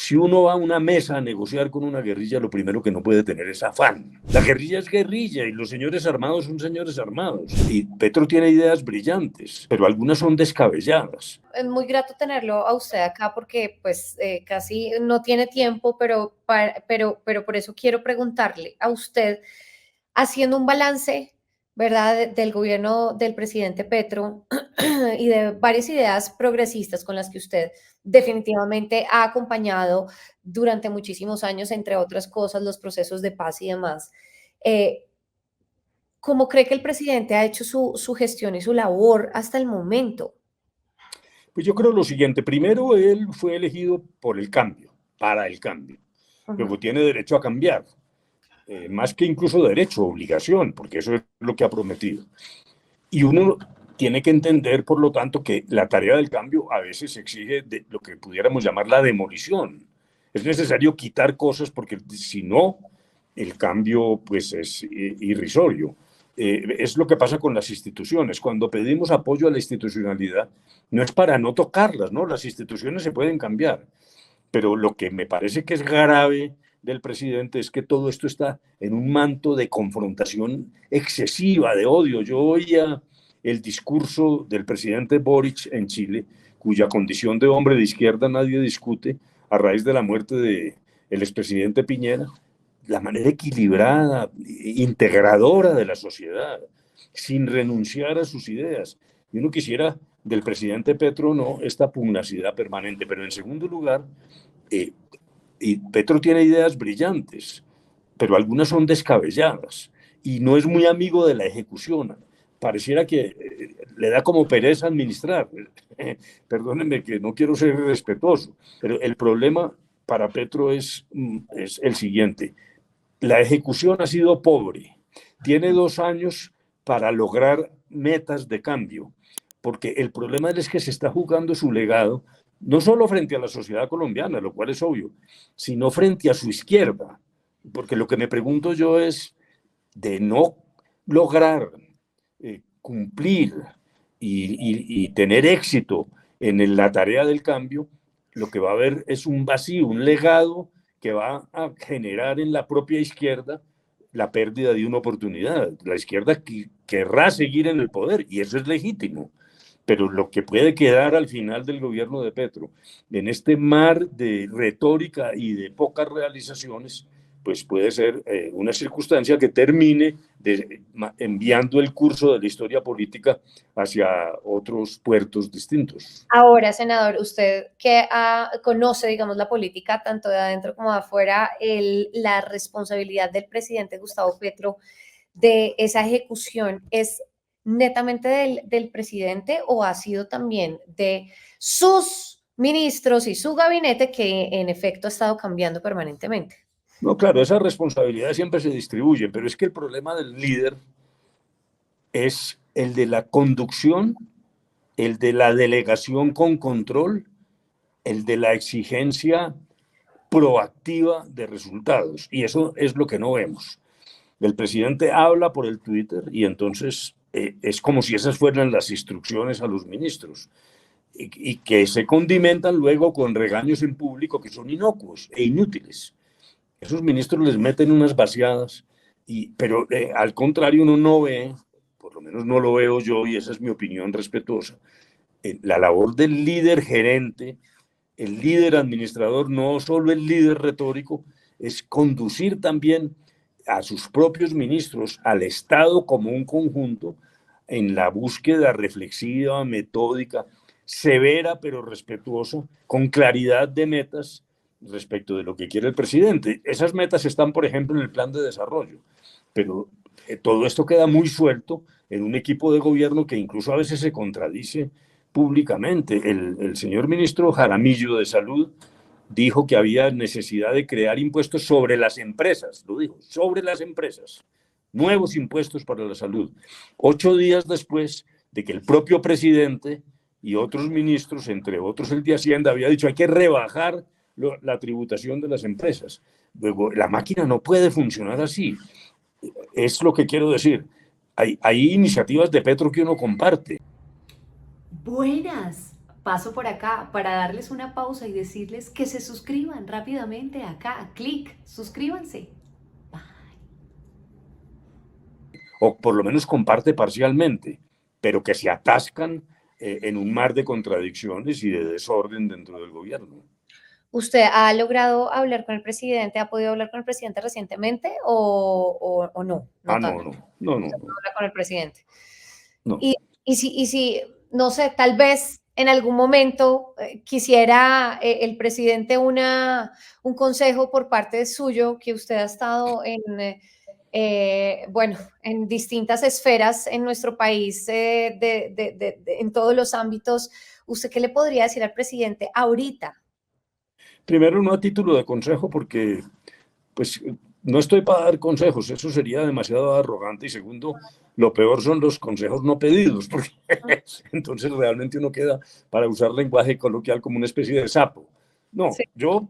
si uno va a una mesa a negociar con una guerrilla, lo primero que no puede tener es afán. La guerrilla es guerrilla y los señores armados son señores armados. Y Petro tiene ideas brillantes, pero algunas son descabelladas. Es muy grato tenerlo a usted acá porque pues casi no tiene tiempo, pero por eso quiero preguntarle a usted, haciendo un balance, ¿verdad?, del gobierno del presidente Petro y de varias ideas progresistas con las que usted definitivamente ha acompañado durante muchísimos años, entre otras cosas, los procesos de paz y demás. Eh, ¿Cómo cree que el presidente ha hecho su gestión y su labor hasta el momento? Pues yo creo lo siguiente. Primero, él fue elegido por el cambio, para el cambio. Ujú. Luego tiene derecho a cambiar. Más que incluso derecho, obligación, porque eso es lo que ha prometido. Y uno tiene que entender, por lo tanto, que la tarea del cambio a veces exige de lo que pudiéramos llamar la demolición. Es necesario quitar cosas porque si no, el cambio pues es irrisorio. Es lo que pasa con las instituciones. Cuando pedimos apoyo a la institucionalidad, no es para no tocarlas, ¿no? Las instituciones se pueden cambiar. Pero lo que me parece que es grave del presidente es que todo esto está en un manto de confrontación excesiva, de odio. Yo oía el discurso del presidente Boric en Chile, cuya condición de hombre de izquierda nadie discute, a raíz de la muerte del expresidente Piñera, la manera equilibrada, integradora de la sociedad, sin renunciar a sus ideas. Y uno quisiera del presidente Petro no esta pugnacidad permanente, pero en segundo lugar, eh, y Petro tiene ideas brillantes, pero algunas son descabelladas y no es muy amigo de la ejecución. Pareciera que le da como pereza administrar. Perdónenme que no quiero ser irrespetuoso, pero el problema para Petro es el siguiente. La ejecución ha sido pobre. Tiene 2 años para lograr metas de cambio, porque el problema es que se está jugando su legado no solo frente a la sociedad colombiana, lo cual es obvio, sino frente a su izquierda. Porque lo que me pregunto yo es de no lograr cumplir y tener éxito en la tarea del cambio, lo que va a haber es un vacío, un legado que va a generar en la propia izquierda la pérdida de una oportunidad. La izquierda querrá seguir en el poder y eso es legítimo, pero lo que puede quedar al final del gobierno de Petro, en este mar de retórica y de pocas realizaciones, pues puede ser una circunstancia que termine enviando el curso de la historia política hacia otros puertos distintos. Ahora, senador, usted que conoce, digamos, la política tanto de adentro como de afuera, la responsabilidad del presidente Gustavo Petro de esa ejecución es netamente del presidente o ha sido también de sus ministros y su gabinete que en efecto ha estado cambiando permanentemente? No, claro, esas responsabilidades siempre se distribuyen, pero es que el problema del líder es el de la conducción, el de la delegación con control, el de la exigencia proactiva de resultados. Y eso es lo que no vemos. El presidente habla por el Twitter y entonces es como si esas fueran las instrucciones a los ministros y que se condimentan luego con regaños en público que son inocuos e inútiles. Esos ministros les meten unas vaciadas, pero al contrario uno no ve, por lo menos no lo veo yo y esa es mi opinión respetuosa, la labor del líder gerente, el líder administrador, no solo el líder retórico, es conducir también a sus propios ministros, al Estado como un conjunto, en la búsqueda reflexiva, metódica, severa pero respetuosa, con claridad de metas respecto de lo que quiere el presidente. Esas metas están, por ejemplo, en el plan de desarrollo, pero todo esto queda muy suelto en un equipo de gobierno que incluso a veces se contradice públicamente. El señor ministro Jaramillo de Salud dijo que había necesidad de crear impuestos sobre las empresas, lo dijo, sobre las empresas, nuevos impuestos para la salud. 8 días después de que el propio presidente y otros ministros, entre otros el de Hacienda, había dicho hay que rebajar la tributación de las empresas. Luego, la máquina no puede funcionar así. Es lo que quiero decir. Hay iniciativas de Petro que uno comparte. Buenas. paso por acá para darles una pausa y decirles que se suscriban rápidamente acá, clic, suscríbanse. O por lo menos comparte parcialmente, pero que se atascan en un mar de contradicciones y de desorden dentro del gobierno. ¿Usted ha logrado hablar con el presidente? ¿Ha podido hablar con el presidente recientemente o no? No No, tanto. no, no, no, Usted no no, habla con el presidente. no. Y si, no sé, tal vez en algún momento quisiera el presidente un consejo por parte suyo, que usted ha estado bueno, en distintas esferas en nuestro país, en todos los ámbitos. ¿Usted qué le podría decir al presidente ahorita? Primero, no a título de consejo, porque pues no estoy para dar consejos, eso sería demasiado arrogante. Y segundo, lo peor son los consejos no pedidos, porque entonces realmente uno queda, para usar lenguaje coloquial, como una especie de sapo. No, Sí. yo,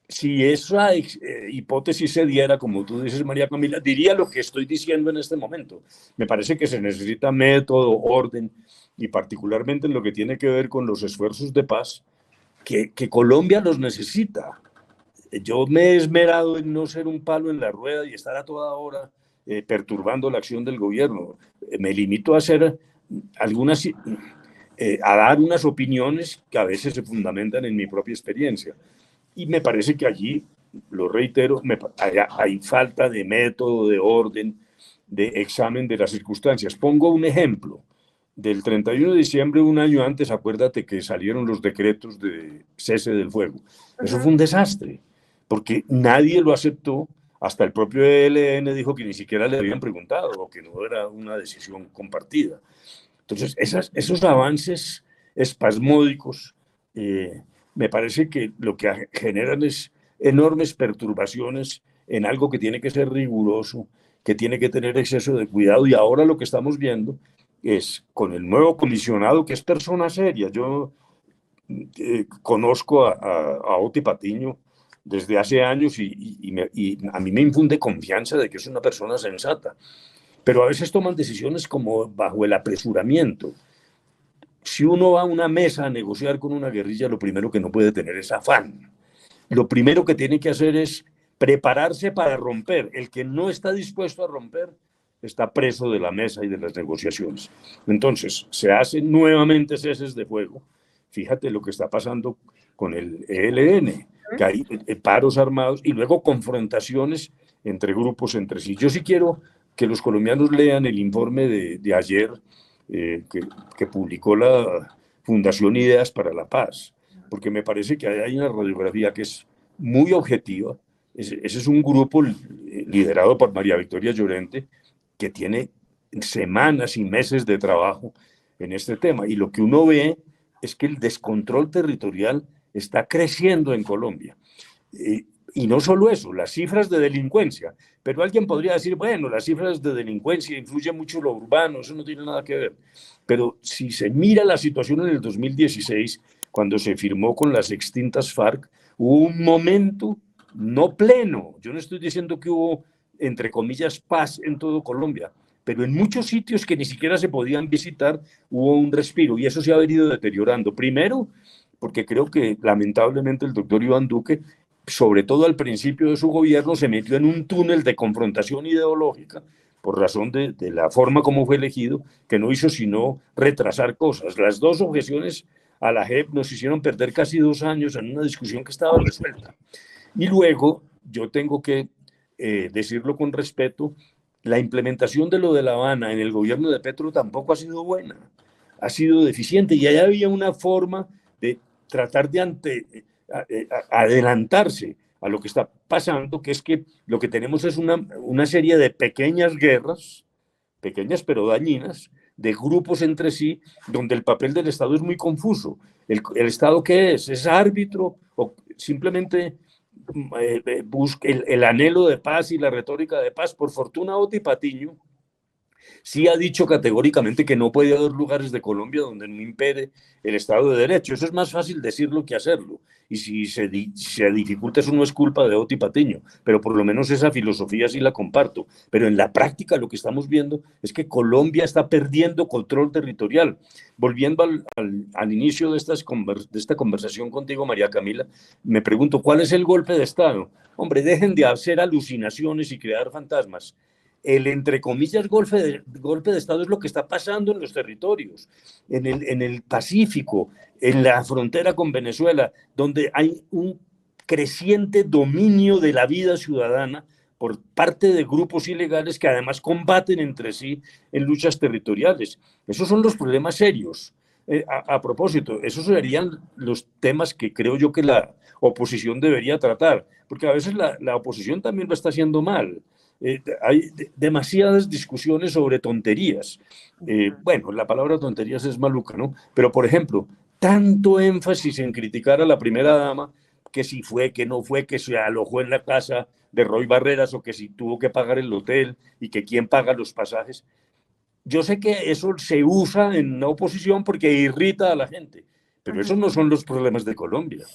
si esa hipótesis se diera, como tú dices, María Camila, diría lo que estoy diciendo en este momento. Me parece que se necesita método, orden, y particularmente en lo que tiene que ver con los esfuerzos de paz, que Colombia los necesita. Yo me he esmerado en no ser un palo en la rueda y estar a toda hora perturbando la acción del gobierno. Me limito a hacer algunas, a dar unas opiniones que a veces se fundamentan en mi propia experiencia. Y me parece que allí, lo reitero, hay falta de método, de orden, de examen de las circunstancias. Pongo un ejemplo. Del 31 de diciembre, un año antes, acuérdate que salieron los decretos de cese del fuego. Eso fue un desastre, porque nadie lo aceptó. Hasta el propio ELN dijo que ni siquiera le habían preguntado o que no era una decisión compartida. Entonces, esos avances espasmódicos me parece que lo que generan es enormes perturbaciones en algo que tiene que ser riguroso, que tiene que tener exceso de cuidado. Y ahora lo que estamos viendo es con el nuevo comisionado, que es persona seria. Yo conozco a Oti Patiño desde hace años y a mí me infunde confianza de que es una persona sensata, pero a veces toman decisiones como bajo el apresuramiento. Si uno va a una mesa a negociar con una guerrilla, lo primero que no puede tener es afán. Lo primero que tiene que hacer es prepararse para romper. El que no está dispuesto a romper está preso de la mesa y de las negociaciones. Entonces, se hacen nuevamente ceses de fuego. Fíjate lo que está pasando con el ELN, que hay paros armados y luego confrontaciones entre grupos entre sí. Yo sí quiero que los colombianos lean el informe de ayer que publicó la Fundación Ideas para la Paz, porque me parece que hay una radiografía que es muy objetiva. Ese es un grupo liderado por María Victoria Llorente que tiene semanas y meses de trabajo en este tema. Y lo que uno ve es que el descontrol territorial está creciendo en Colombia. Y no solo eso, las cifras de delincuencia. Pero alguien podría decir, bueno, las cifras de delincuencia influyen mucho lo urbano, eso no tiene nada que ver. Pero si se mira la situación en el 2016, cuando se firmó con las extintas FARC, hubo un momento no pleno. Yo no estoy diciendo que hubo, entre comillas, paz en todo Colombia, pero en muchos sitios que ni siquiera se podían visitar hubo un respiro y eso se ha venido deteriorando. Primero, porque creo que lamentablemente el doctor Iván Duque, sobre todo al principio de su gobierno, se metió en un túnel de confrontación ideológica por razón de la forma como fue elegido, que no hizo sino retrasar cosas. Las dos objeciones a la JEP nos hicieron perder casi 2 años en una discusión que estaba resuelta. Y luego, yo tengo que decirlo con respeto, la implementación de lo de La Habana en el gobierno de Petro tampoco ha sido buena, ha sido deficiente y allá había una forma de tratar de adelantarse a lo que está pasando, que es que lo que tenemos es una serie de pequeñas guerras, pequeñas pero dañinas, de grupos entre sí, donde el papel del Estado es muy confuso. ¿El Estado qué es? ¿Es árbitro o simplemente busca el anhelo de paz y la retórica de paz? Por fortuna, Oti Patiño sí ha dicho categóricamente que no puede haber lugares de Colombia donde no impere el Estado de Derecho. Eso es más fácil decirlo que hacerlo. Y si se dificulta, eso no es culpa de Oti Patiño, pero por lo menos esa filosofía sí la comparto. Pero en la práctica lo que estamos viendo es que Colombia está perdiendo control territorial. Volviendo al inicio de esta conversación contigo, María Camila, me pregunto, ¿cuál es el golpe de Estado? Hombre, dejen de hacer alucinaciones y crear fantasmas. El, entre comillas, golpe de Estado es lo que está pasando en los territorios, en el Pacífico, en la frontera con Venezuela, donde hay un creciente dominio de la vida ciudadana por parte de grupos ilegales que además combaten entre sí en luchas territoriales. Esos son los problemas serios. A propósito, esos serían los temas que creo yo que la oposición debería tratar, porque a veces la oposición también lo está haciendo mal. Hay demasiadas discusiones sobre tonterías. Bueno, la palabra tonterías es maluca, ¿no? Pero, por ejemplo, tanto énfasis en criticar a la primera dama, que si fue, que no fue, que se alojó en la casa de Roy Barreras o que si tuvo que pagar el hotel y que quién paga los pasajes. Yo sé que eso se usa en la oposición porque irrita a la gente, pero esos no son los problemas de Colombia.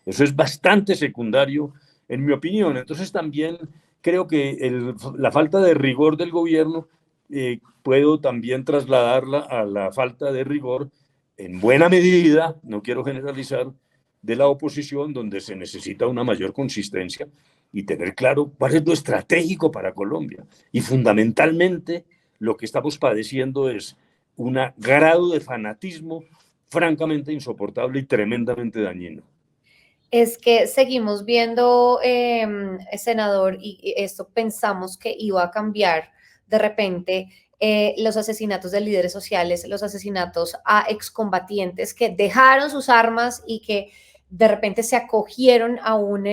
Eso es bastante secundario, en mi opinión. Entonces también creo que la falta de rigor del gobierno puedo también trasladarla a la falta de rigor, en buena medida, no quiero generalizar, de la oposición, donde se necesita una mayor consistencia y tener claro cuál es lo estratégico para Colombia. Y fundamentalmente, lo que estamos padeciendo es un grado de fanatismo francamente insoportable y tremendamente dañino. Es que seguimos viendo, senador, y esto pensamos que iba a cambiar de repente, los asesinatos de líderes sociales, los asesinatos a excombatientes que dejaron sus armas y que de repente se acogieron a un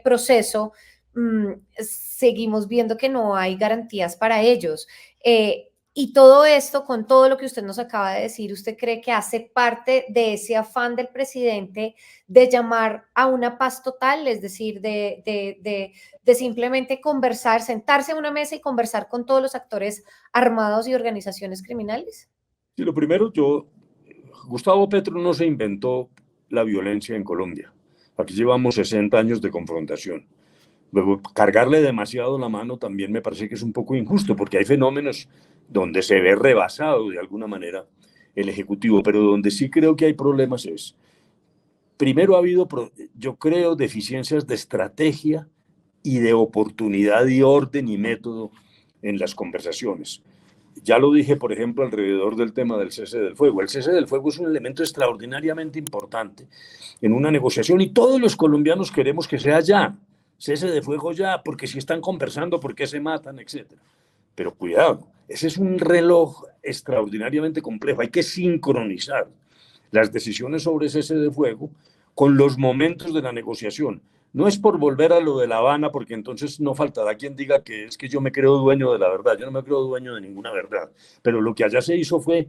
proceso. Seguimos viendo que no hay garantías para ellos. Y todo esto, con todo lo que usted nos acaba de decir, ¿usted cree que hace parte de ese afán del presidente de llamar a una paz total, es decir, de simplemente conversar, sentarse a una mesa y conversar con todos los actores armados y organizaciones criminales? Sí, lo primero, Gustavo Petro no se inventó la violencia en Colombia. Aquí llevamos 60 años de confrontación. Luego, cargarle demasiado la mano también me parece que es un poco injusto, porque hay fenómenos donde se ve rebasado de alguna manera el Ejecutivo, pero donde sí creo que hay problemas es, primero ha habido, yo creo, deficiencias de estrategia y de oportunidad y orden y método en las conversaciones. Ya lo dije, por ejemplo, alrededor del tema del cese del fuego. El cese del fuego es un elemento extraordinariamente importante en una negociación y todos los colombianos queremos que sea ya, cese de fuego ya, porque si están conversando, ¿por qué se matan?, etcétera. Pero cuidado, ese es un reloj extraordinariamente complejo. Hay que sincronizar las decisiones sobre cese de fuego con los momentos de la negociación. No es por volver a lo de La Habana, porque entonces no faltará quien diga que es que yo me creo dueño de la verdad. Yo no me creo dueño de ninguna verdad. Pero lo que allá se hizo fue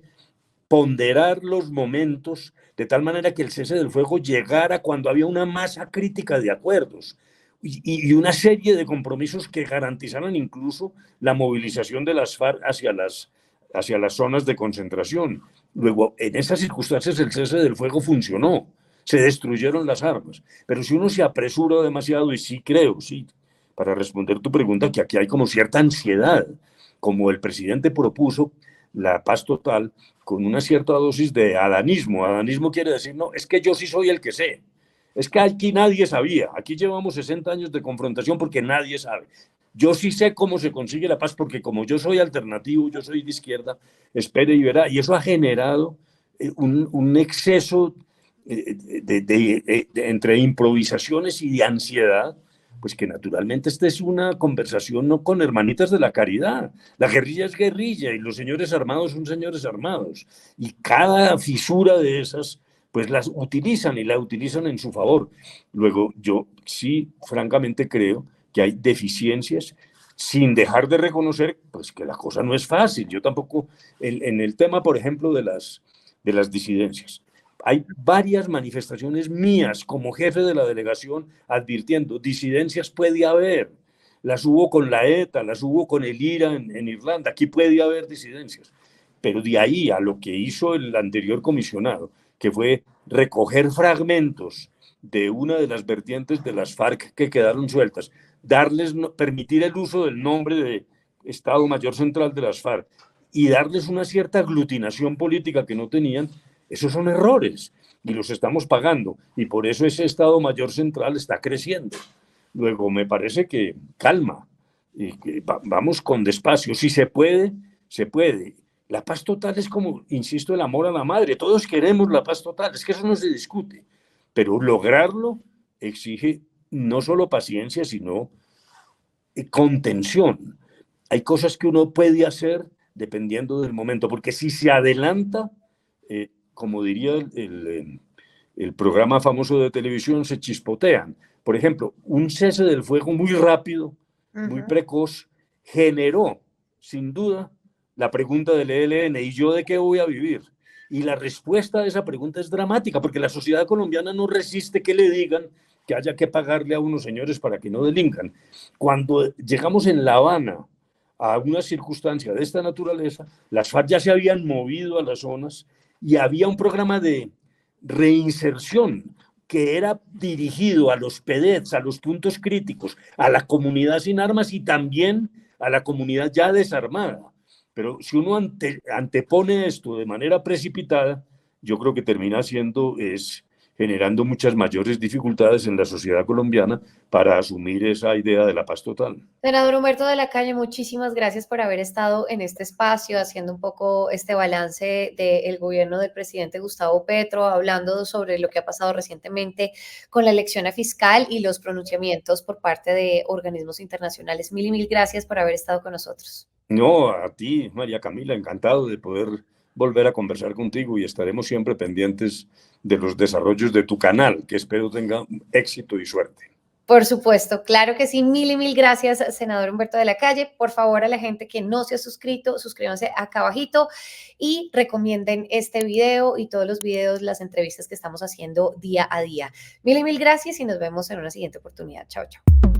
ponderar los momentos de tal manera que el cese del fuego llegara cuando había una masa crítica de acuerdos y una serie de compromisos que garantizaran incluso la movilización de las FARC hacia las zonas de concentración. Luego, en esas circunstancias, el cese del fuego funcionó, se destruyeron las armas. Pero si uno se apresura demasiado, y sí creo, sí, para responder tu pregunta, que aquí hay como cierta ansiedad, como el presidente propuso la paz total con una cierta dosis de adanismo. Adanismo quiere decir, no, es que yo sí soy el que sé. Es que aquí nadie sabía. Aquí llevamos 60 años de confrontación porque nadie sabe. Yo sí sé cómo se consigue la paz porque como yo soy alternativo, yo soy de izquierda, espere y verá. Y eso ha generado un exceso entre improvisaciones y de ansiedad, pues que naturalmente esta es una conversación no con hermanitas de la caridad. La guerrilla es guerrilla y los señores armados son señores armados. Y cada fisura de esas pues las utilizan y la utilizan en su favor. Luego, yo sí, francamente creo que hay deficiencias sin dejar de reconocer pues que la cosa no es fácil. Yo tampoco, en el tema, por ejemplo, de las disidencias, hay varias manifestaciones mías como jefe de la delegación advirtiendo, disidencias puede haber, las hubo con la ETA, las hubo con el IRA en Irlanda. Aquí puede haber disidencias, pero de ahí a lo que hizo el anterior comisionado, que fue recoger fragmentos de una de las vertientes de las FARC que quedaron sueltas, permitir el uso del nombre de Estado Mayor Central de las FARC y darles una cierta aglutinación política que no tenían, esos son errores y los estamos pagando, y por eso ese Estado Mayor Central está creciendo. Luego me parece que calma, y que vamos con despacio. Si se puede, se puede. La paz total es como, insisto, el amor a la madre. Todos queremos la paz total, es que eso no se discute, pero lograrlo exige no solo paciencia, sino contención. Hay cosas que uno puede hacer dependiendo del momento, porque si se adelanta, como diría el programa famoso de televisión, se chispotean. Por ejemplo, un cese del fuego muy rápido, muy precoz, generó, sin duda, la pregunta del ELN: ¿y yo de qué voy a vivir? Y la respuesta a esa pregunta es dramática, porque la sociedad colombiana no resiste que le digan que haya que pagarle a unos señores para que no delincan. Cuando llegamos en La Habana a una circunstancia de esta naturaleza, las FARC ya se habían movido a las zonas y había un programa de reinserción que era dirigido a los PEDETs, a los puntos críticos, a la comunidad sin armas y también a la comunidad ya desarmada. Pero si uno antepone esto de manera precipitada, yo creo que termina generando muchas mayores dificultades en la sociedad colombiana para asumir esa idea de la paz total. Senador Humberto de la Calle, muchísimas gracias por haber estado en este espacio haciendo un poco este balance del gobierno del presidente Gustavo Petro, hablando sobre lo que ha pasado recientemente con la elección a fiscal y los pronunciamientos por parte de organismos internacionales. Mil y mil gracias por haber estado con nosotros. No, a ti, María Camila, encantado de poder volver a conversar contigo, y estaremos siempre pendientes de los desarrollos de tu canal, que espero tenga éxito y suerte. Por supuesto, claro que sí. Mil y mil gracias, senador Humberto de la Calle. Por favor, a la gente que no se ha suscrito, suscríbanse acá abajito y recomienden este video y todos los videos, las entrevistas que estamos haciendo día a día. Mil y mil gracias y nos vemos en una siguiente oportunidad. Chao, chao.